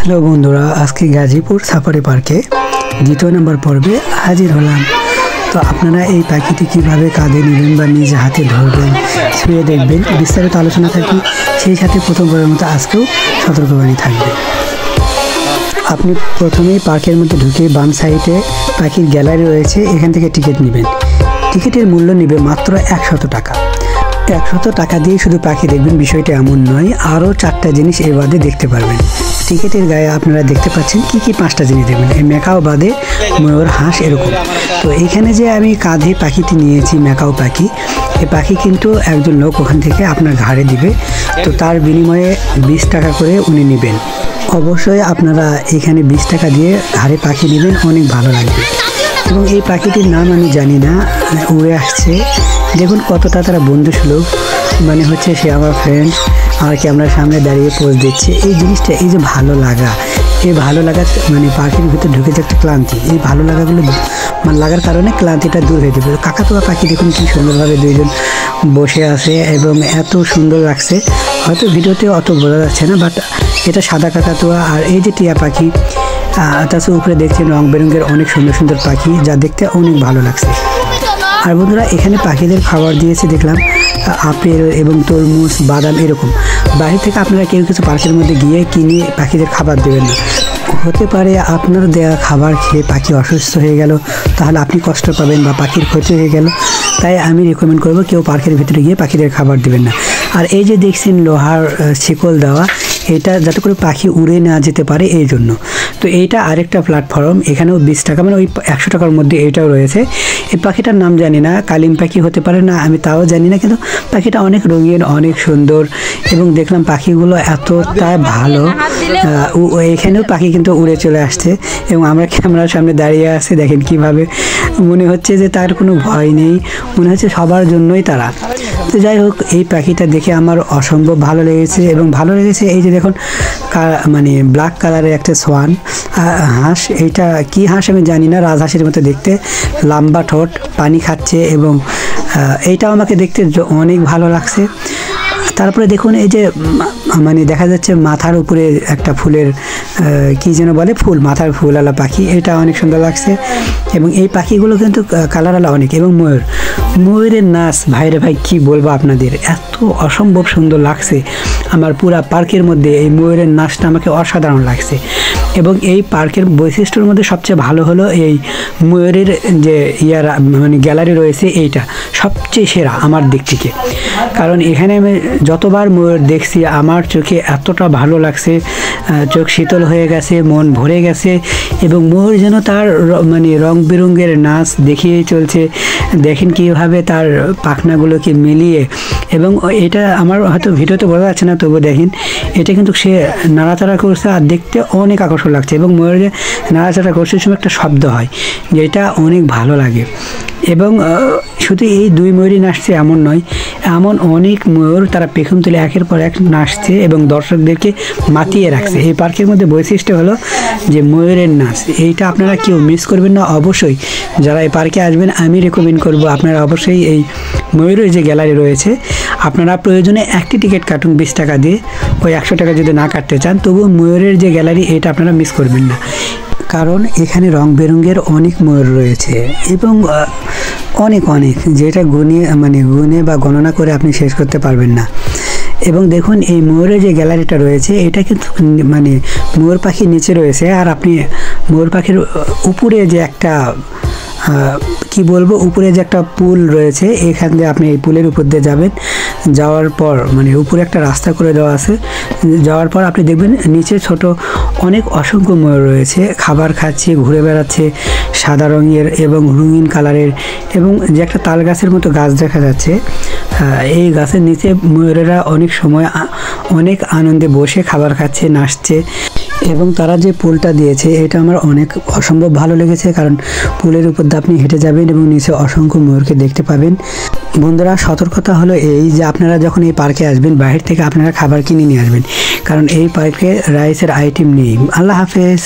Hello বন্ধুরা, আজকে Gazipur safari পার্কে দ্বিতীয় নম্বর পর্বে হাজির হলাম। তো আপনারা এই পাখিটি কিভাবে কাঁধে নেবেন বা নিজ হাতে ধরবেন, ছুঁয়ে দেখবেন, বিস্তারিত আলোচনা থাকবে। সেই সাথে প্রথমবারের মতো আজকেও সতর্কবাণী থাকবে। আপনি প্রথমেই পার্কের মধ্যে ঢুকে বাম সাইডে পাখির গ্যালারি রয়েছে, এখান থেকে টিকিট নেবেন। টিকিটের মূল্য নেবে মাত্র 100 টাকা। 100 টাকা দিয়ে শুধু পাখি দেখবেন বিষয়টা এমন নয়, আরও 4টা জিনিস এর বাদে দেখতে পারবেন। টিকিটের গায়ে আপনারা দেখতে পাচ্ছেন কি 5টা জিনিস দেখবেন, এই ম্যাকাও বাদে ময়ূর, হাঁস এরকম। তো এইখানে যে আমি কাঁধে পাখিটি নিয়েছি ম্যাকাও পাখি, এই পাখি কিন্তু একজন লোক ওখান থেকে আপনার ঘাড়ে দিবে। তো তার বিনিময়ে 20 টাকা করে উনি নেবেন। অবশ্যই আপনারা এখানে 20 টাকা দিয়ে ঘাড়ে পাখি নেবেন, অনেক ভালো লাগবে। এবং এই পাখিটির নাম আমি জানি না, উড়ে আসছে। দেখুন কতটা তারা বন্ধুসুলভ, মানে হচ্ছে সে আমার ফ্রেন্ড, আর ক্যামেরার সামনে দাঁড়িয়ে পোজ দিচ্ছে। এই জিনিসটা, এই যে ভালো লাগা, এই ভালো লাগা মানে পাখির ভিতরে ঢুকে যে একটা ক্লান্তি, এই ভালো লাগাগুলো মানে লাগার কারণে ক্লান্তিটা দূর হয়ে যাবে। কাকাতুয়া পাখি দেখুন কি সুন্দরভাবে দুইজন বসে আছে এবং এত সুন্দর লাগছে। হয়তো ভিডিওতে অত বোঝা যাচ্ছে না, বাট এটা সাদা কাকাতুয়া। আর এই যে টিয়া পাখি, তাছাড়া উপরে দেখছেন রং বেরঙের অনেক সুন্দর সুন্দর পাখি, যা দেখতে অনেক ভালো লাগছে। আর বন্ধুরা, এখানে পাখিদের খাবার দিয়েছে দেখলাম, আপেল এবং তরমুজ, বাদাম এরকম। বাইরে থেকে আপনারা কেউ কিছু পার্কের মধ্যে গিয়ে কিনে পাখিদের খাবার দেবেন না। হতে পারে আপনার দেওয়া খাবার খেয়ে পাখি অসুস্থ হয়ে গেল, তাহলে আপনি কষ্ট পাবেন বা পাখির ক্ষতি হয়ে গেল। তাই আমি রেকমেন্ড করব কেউ পার্কের ভিতরে গিয়ে পাখিদের খাবার দেবেন না। আর এই যে দেখছেন লোহার শিকল দেওয়া, এটা যাতে করে পাখি উড়ে না যেতে পারে এই জন্য। তো এইটা আরেকটা প্ল্যাটফর্ম, এখানেও 20 টাকা, মানে ওই 100 টাকার মধ্যে এইটাও রয়েছে। এই পাখিটার নাম জানি না, কালিম পাখি হতে পারে না, আমি তাও জানি না, কিন্তু পাখিটা অনেক রঙিন, অনেক সুন্দর। এবং দেখলাম পাখিগুলো এতটা ভালো। এখানেও পাখি কিন্তু উড়ে চলে আসছে এবং আমরা ক্যামেরার সামনে দাঁড়িয়ে আছি, দেখেন কিভাবে মনে হচ্ছে যে তার কোনো ভয় নেই, মনে হচ্ছে সবার জন্যই তারা। তো যাই হোক, এই পাখিটা দেখে আমার অসম্ভব ভালো লেগেছে। এবং ভালো লেগেছে এই যে দেখুন, মানে ব্ল্যাক কালারের একটা সোয়ান হাঁস, এইটা কি হাঁস আমি জানি না, রাজহাঁসের মতো দেখতে, লম্বা ঠোঁট, পানি খাচ্ছে, এবং এইটাও আমাকে দেখতে অনেক ভালো লাগছে। তারপরে দেখুন এই যে মানে দেখা যাচ্ছে মাথার উপরে একটা ফুলের কি যেন বলে, ফুল, মাথার ফুলওয়ালা পাখি, এটা অনেক সুন্দর লাগছে। এবং এই পাখিগুলো কিন্তু কালারওয়ালা অনেক। এবং ময়ূরের নাচ, ভাইরে ভাই কি বলবো আপনাদের, এত অসম্ভব সুন্দর লাগছে। আমার পুরা পার্কের মধ্যে এই ময়ূরের নাচটা আমাকে অসাধারণ লাগছে। এবং এই পার্কের বৈশিষ্ট্যের মধ্যে সবচেয়ে ভালো হলো এই ময়ূরের যে মানে গ্যালারি রয়েছে, এইটা সবচেয়ে সেরা আমার দিক থেকে। কারণ এখানে আমি যতবার ময়ূর দেখছি আমার চোখে এতটা ভালো লাগছে, চোখ শীতল হয়ে গেছে, মন ভরে গেছে। এবং ময়ূর যেন তার মানে রং বেরঙের নাচ দেখিয়েই চলছে। দেখেন কীভাবে তার পাখনাগুলোকে মিলিয়ে, এবং এটা আমার হয়তো ভিডিওতে বোঝা যাচ্ছে না, তবু দেখেন এটা কিন্তু সে নাড়াচাড়া করছে আর দেখতে অনেক আকর্ষণ লাগছে। এবং ময়ূর যে নাড়াচাড়া করছে সময় একটা শব্দ হয়, যেটা অনেক ভালো লাগে। এবং শুধু এই 2 ময়ূরই নাচছে এমন নয়, এমন অনেক ময়ূর তারা পেখম তুলে একের পর এক নাচছে এবং দর্শকদেরকে মাতিয়ে রাখছে। এই পার্কের মধ্যে বৈশিষ্ট্য হলো যে ময়ূরের নাচ, এইটা আপনারা কেউ মিস করবেন না। অবশ্যই যারা এই পার্কে আসবেন আমি রেকমেন্ড করব আপনারা অবশ্যই এই ময়ূরের যে গ্যালারি রয়েছে, আপনারা প্রয়োজনে একটি টিকিট কাটুন 20 টাকা দিয়ে, ওই 100 টাকা যদি না কাটতে চান তবুও ময়ূরের যে গ্যালারি, এটা আপনারা মিস করবেন না। কারণ এখানে রং বেরঙের অনেক ময়ূর রয়েছে এবং অনেক যেটা গুনে বা গণনা করে আপনি শেষ করতে পারবেন না। এবং দেখুন এই ময়ূরের যে গ্যালারিটা রয়েছে, এটা কিন্তু মানে ময়ূর পাখির নিচে রয়েছে, আর আপনি ময়ূর পাখির উপরে যে একটা কি বলবো, উপরে যে একটা পুল রয়েছে, এখান দিয়ে আপনি এই পুলের উপর দিয়ে যাবেন। যাওয়ার পর মানে উপরে একটা রাস্তা করে দেওয়া আছে, যাওয়ার পর আপনি দেখবেন নিচে ছোট অনেক অসংখ্য ময়ূর রয়েছে, খাবার খাচ্ছে, ঘুরে বেড়াচ্ছে, সাদা রঙের এবং রঙিন কালারের। এবং যে একটা তাল গাছের মতো গাছ দেখা যাচ্ছে, এই গাছের নিচে ময়ূরেরা অনেক সময় অনেক আনন্দে বসে খাবার খাচ্ছে, নাচছে। এবং তারা যে পুলটা দিয়েছে এটা আমার অনেক অসম্ভব ভালো লেগেছে, কারণ পুলের উপর দিয়ে আপনি হেঁটে যাবেন এবং নিচে অসংখ্য ময়ূরকে দেখতে পাবেন। বন্ধুরা, সতর্কতা হলো এই যে আপনারা যখন এই পার্কে আসবেন বাইরে থেকে আপনারা খাবার কিনে নিয়ে আসবেন, কারণ এই পার্কে রাইসের আইটেম নেই। আল্লাহ হাফেজ।